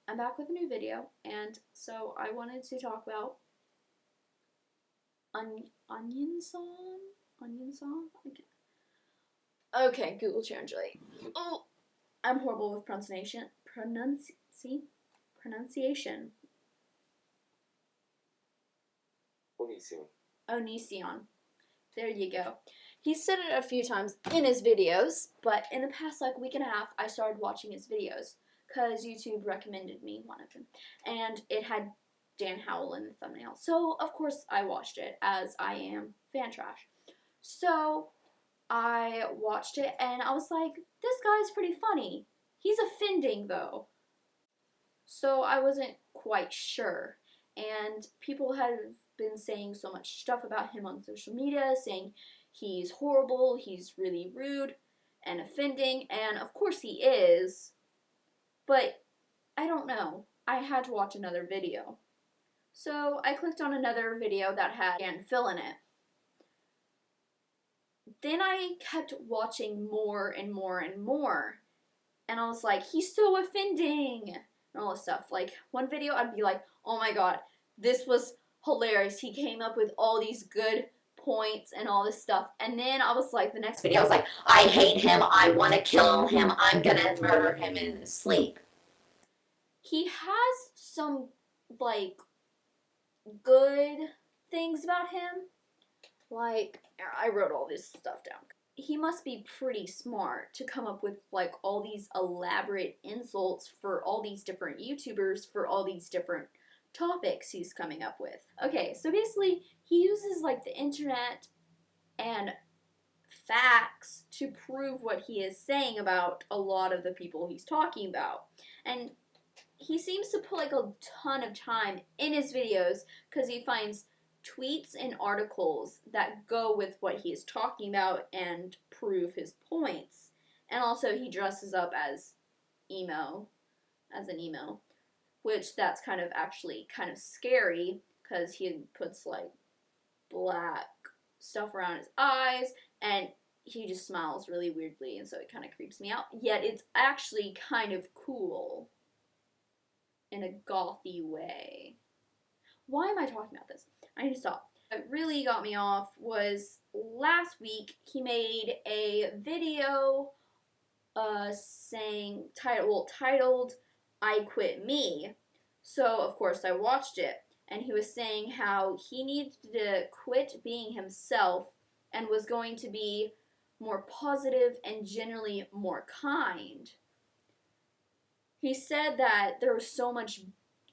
I'm back with a new video, and so I wanted to talk about onion song? Onion song? Okay, Google Translate. Oh, I'm horrible with pronunciation. Pronunciation. Onision. Onision. There you go. He said it a few times in his videos, but in the past week and a half, I started watching his videos because YouTube recommended me one of them, and it had Dan Howell in the thumbnail. So of course I watched it, as I am fan trash. So I watched it and I was like, this guy's pretty funny. He's offending though. So I wasn't quite sure. And people have been saying so much stuff about him on social media, saying he's horrible, he's really rude and offending, and of course he is, but I don't know. I had to watch another video. So I clicked on another video that had Dan Phil in it. Then I kept watching more and more and more, and I was like, he's so offending, and all this stuff. Like, one video I'd be like, oh my god, this was hilarious, he came up with all these good points and all this stuff. And then I was like, the next video I was like, I hate him, I want to kill him, I'm gonna murder him in his sleep. He has some, like, good things about him. Like, I wrote all this stuff down. He must be pretty smart to come up with, like, all these elaborate insults for all these different YouTubers for all these different topics he's coming up with. Okay, so basically, he uses, like, the internet and facts to prove what he is saying about a lot of the people he's talking about. And he seems to put, like, a ton of time in his videos because he finds tweets and articles that go with what he is talking about and prove his points. And also he dresses up as an emo, which that's kind of actually kind of scary because he puts like black stuff around his eyes and he just smiles really weirdly, and so it kind of creeps me out. Yet it's actually kind of cool in a gothy way. Why am I talking about this? I need to stop. What really got me off was last week he made a video titled I Quit Me. So of course I watched it, and he was saying how he needed to quit being himself and was going to be more positive and generally more kind. He said that there was so much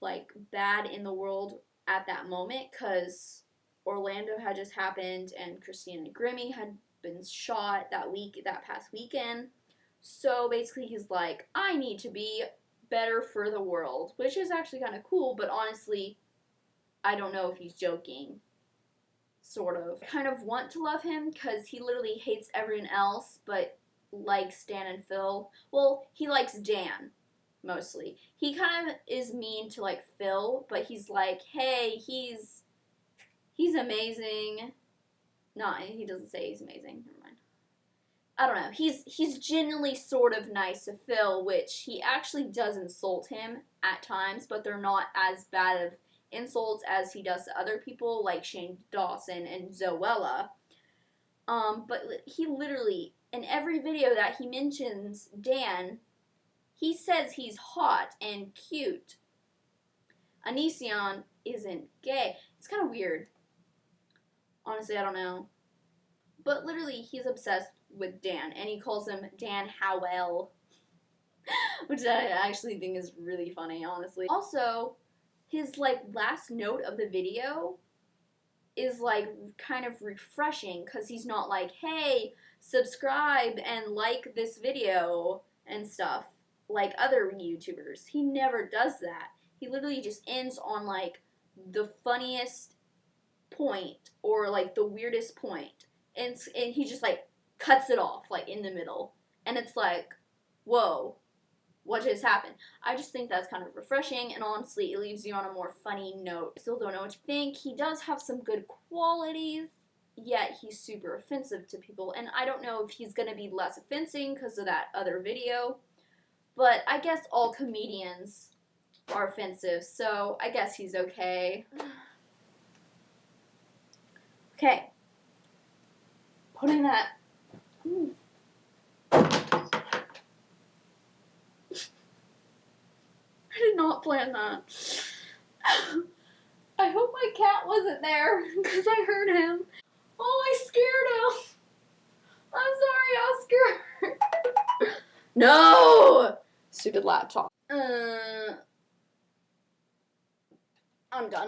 like bad in the world at that moment because Orlando had just happened and Christina Grimmie had been shot that past weekend. So basically he's like, I need to be better for the world, which is actually kind of cool, but honestly, I don't know if he's joking. Sort of. I kind of want to love him because he literally hates everyone else but likes Dan and Phil. Well, he likes Dan mostly. He kind of is mean to like Phil, but he's like, hey, he's amazing. No, he doesn't say he's amazing. Never mind. I don't know. He's genuinely sort of nice to Phil, which he actually does insult him at times, but they're not as bad of insults as he does to other people like Shane Dawson and Zoella. But he literally, in every video that he mentions Dan, he says he's hot and cute. Onision isn't gay. It's kind of weird. Honestly, I don't know. But literally, he's obsessed with Dan, and he calls him Dan Howell, which I actually think is really funny, honestly. Also, his like last note of the video is like kind of refreshing because he's not like, hey, subscribe and like this video and stuff like other YouTubers. He never does that. He literally just ends on like the funniest point or like the weirdest point, and he just like cuts it off like in the middle, and it's like, whoa, what just happened? I just think that's kind of refreshing, and honestly it leaves you on a more funny note. I still don't know what to think. He does have some good qualities, yet he's super offensive to people, and I don't know if he's gonna be less offensive because of that other video. But I guess all comedians are offensive, so I guess he's okay. Okay. Putting that. I did not plan that. I hope my cat wasn't there because I heard him. Oh, I scared him. I'm sorry, Oscar. No! Stupid laptop. I'm done.